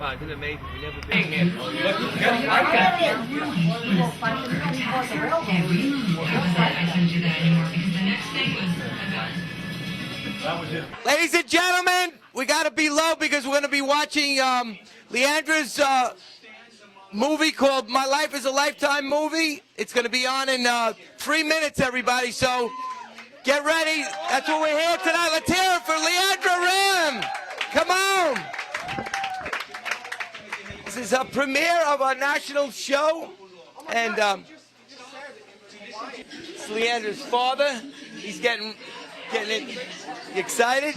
Wow, isn't it amazing? We've never been here. Look just like that. I couldn't do that anymore because the next thing was a gun. Ladies and gentlemen, we got to be low because we're going to be watching Leandra's movie called My Life is a Lifetime Movie. It's going to be on in 3 minutes, everybody, so get ready. That's what we're here tonight. Let's hear it for Leandra Rim. Come on. This is a premiere of our national show, and it's Leandra's father. He's getting it. You excited?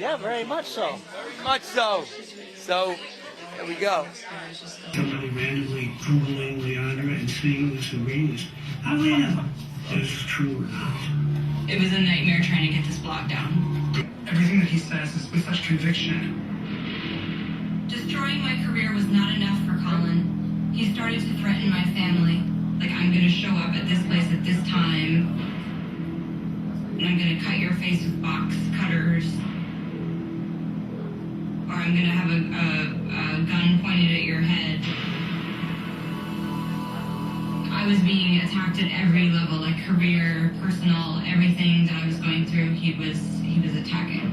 Yeah, very much so. Very much so. So, there we go. Somebody randomly Googling Leandra and seeing this and reading this. I am. Is this true or not? It was a nightmare trying to get this blog down. Everything that he says is with such conviction. Destroying my career was not enough for Colin. He started to threaten my family. Like, I'm going to show up at this place at this time, and I'm going to cut your face with box cutters, or I'm going to have a gun pointed at your head. I was being attacked at every level, like career, personal, everything that I was going through, he was attacking.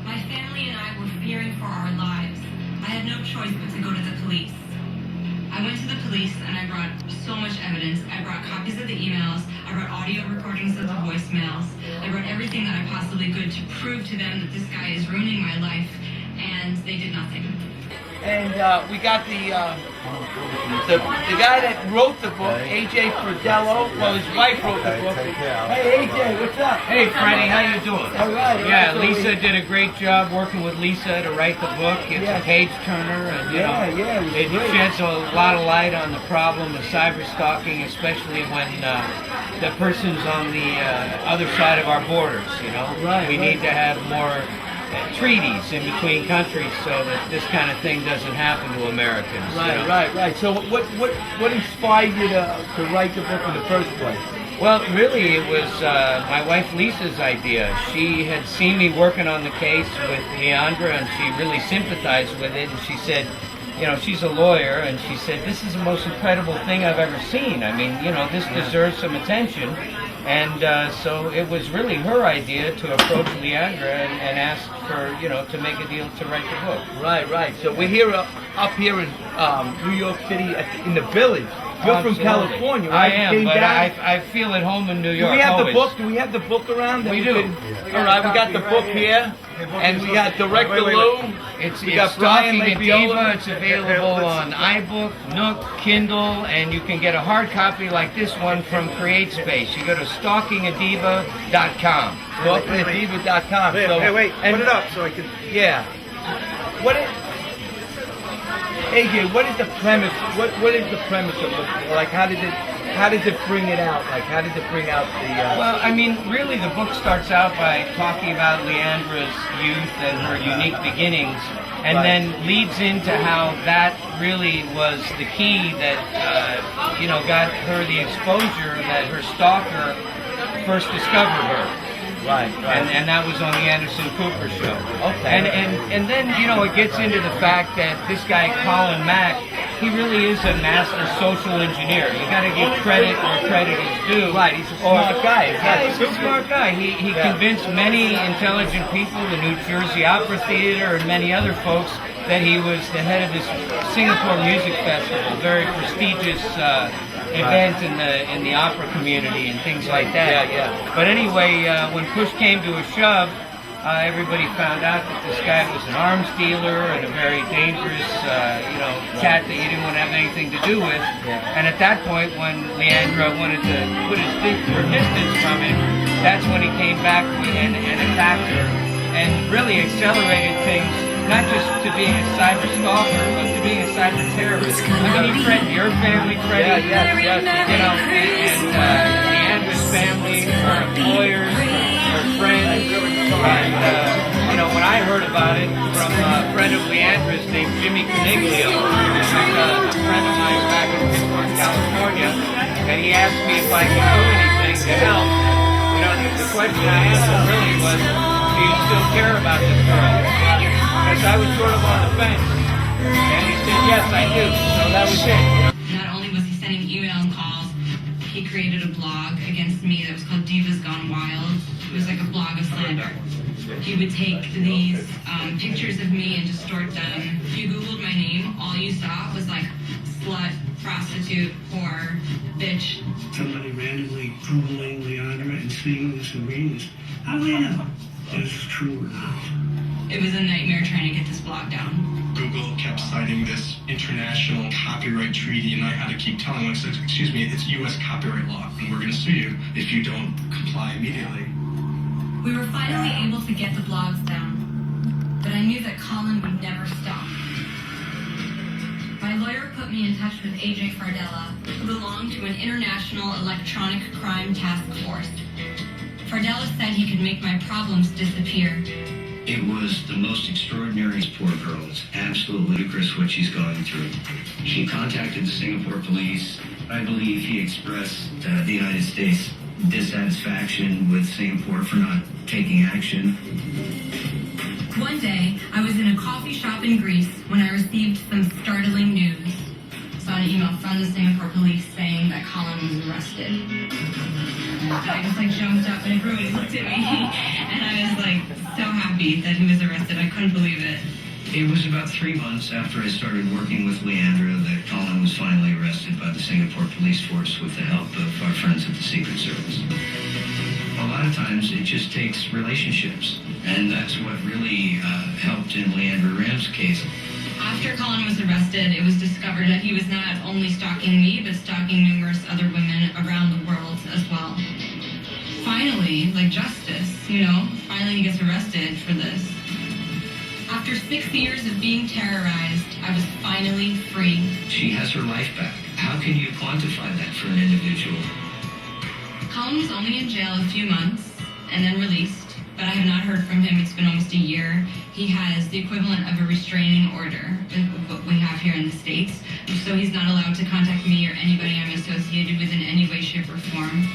My family and I were fearing for our lives. I had no choice but to go to the police. I went to the police and I brought so much evidence. I brought copies of the emails, I brought audio recordings of the voicemails, I brought everything that I possibly could to prove to them that this guy is ruining my life, and they did nothing. And we got the guy that wrote the book, A.J. Fridello. Well, his wife wrote the book. Hey, A.J., what's up? Hey, Freddie, how you doing? All right. Yeah, Lisa did a great job working with Lisa to write the book. It's a page turner, and you know, it sheds a lot of light on the problem of cyber stalking, especially when the person's on the other side of our borders. You know, we need to have more treaties in between countries so that this kind of thing doesn't happen to Americans. Right. So what inspired you to write the book in the first place? Well, really, it was my wife Lisa's idea. She had seen me working on the case with Leandra, and she really sympathized with it, and she said, you know, she's a lawyer, and she said, this is the most incredible thing I've ever seen. I mean, you know, this deserves some attention. And so it was really her idea to approach Leandra and ask for, you know, to make a deal to write the book. Right. So we're here up here in New York City in the Village. You're from California, right? I am, but I feel at home in New York. Do we have always. the book? Do we have the book around? We do. All right, we got the book here, and we got Director Lou. It's got Brian Stalking a Diva. Lapiola. It's available on iBook, Nook, Kindle, and you can get a hard copy like this one from CreateSpace. You go to stalkingadiva.com. Stalkingadiva.com. Wait, put it up so I can... Yeah. AJ, what is the premise? What is the premise of it? Like, how did it bring it out? Like, how did it bring out the? Well, I mean, really, the book starts out by talking about Leandra's youth and her unique beginnings, and then leads into how that really was the key that you know, got her the exposure that her stalker first discovered her. Right. And that was on the Anderson Cooper show. Okay. And then, you know, it gets into the fact that this guy, Colin Mack, he really is a master social engineer. You got to give credit where credit is due. Right, he's a smart guy. Yeah, he's a smart guy. He convinced many intelligent people, the New Jersey Opera Theater and many other folks, that he was the head of this Singapore Music Festival, very prestigious event in the opera community and things like that. Yeah. But anyway, when push came to a shove, everybody found out that this guy was an arms dealer and a very dangerous, you know, cat that you didn't want to have anything to do with. And at that point, when Leandra wanted to put her distance from him, that's when he came back and attacked her and really accelerated things. Not just to being a cyber stalker, but to being a cyber terrorist. I mean, he threatened your family, Freddie. Yes. You know, and Leandra's family, her employers, her friends. And, you know, when I heard about it from a friend of Leandra's named Jimmy Coniglio, who's a friend of mine back in Pittsburgh, California, and he asked me if I could do anything to help. You know, the question I asked him really was, do you still care about this girl? Because I was sort of on the fence. And he said, yes, I do. So that was it. Not only was he sending email and calls, he created a blog against me that was called Divas Gone Wild. It was like a blog of slander. He would take these pictures of me and distort them. If you Googled my name, all you saw was like slut, prostitute, whore, bitch. Somebody randomly Googling Leandra and seeing this and reading this. How do I know if this is true or not? It was a nightmare trying to get this blog down. Google kept citing this international copyright treaty, and I had to keep telling them, I said, excuse me, it's U.S. copyright law, and we're going to sue you if you don't comply immediately. We were finally able to get the blogs down, but I knew that Colin would never stop. My lawyer put me in touch with Agent Fardella, who belonged to an international electronic crime task force. Fardella said he could make my problems disappear. It was the most extraordinary. Poor girl. It's absolutely ludicrous what she's going through. She contacted the Singapore police. I believe he expressed the United States dissatisfaction with Singapore for not taking action. One day, I was in a coffee shop in Greece when I received some startling news. I saw an email from the Singapore police saying that Colin was arrested. I just jumped up and everybody looked at me, and I was so happy that he was arrested. I couldn't believe it. It was about 3 months after I started working with Leandra that Colin was finally arrested by the Singapore police force with the help of our friends at the Secret Service. A lot of times it just takes relationships, and that's what really helped in Leandra Ram's case. After Colin was arrested, it was discovered that he was not only stalking me, but stalking numerous other women around the world as well. Finally, justice, finally he gets arrested for this. After 6 years of being terrorized, I was finally free. She has her life back. How can you quantify that for an individual? Colin was only in jail a few months and then released, but I have not heard from him. It's been almost a year. He has the equivalent of a restraining order, what we have here in the States, so he's not allowed to contact me or anybody I'm associated with in any way, shape, or form.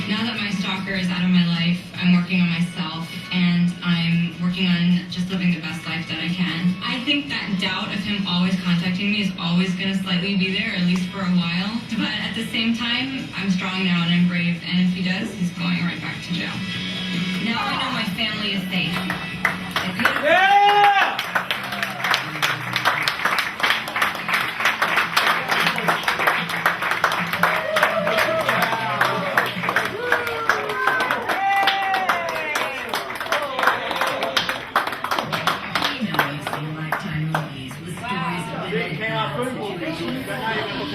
Now that my stalker is out of my life, I'm working on myself, and I'm working on just living the best life that I can. I think that doubt of him always contacting me is always going to slightly be there, at least for a while. But at the same time, I'm strong now and I'm brave, and if he does, he's going right back to jail. Now I know my family is safe. Lifetime movies with stories of women in situations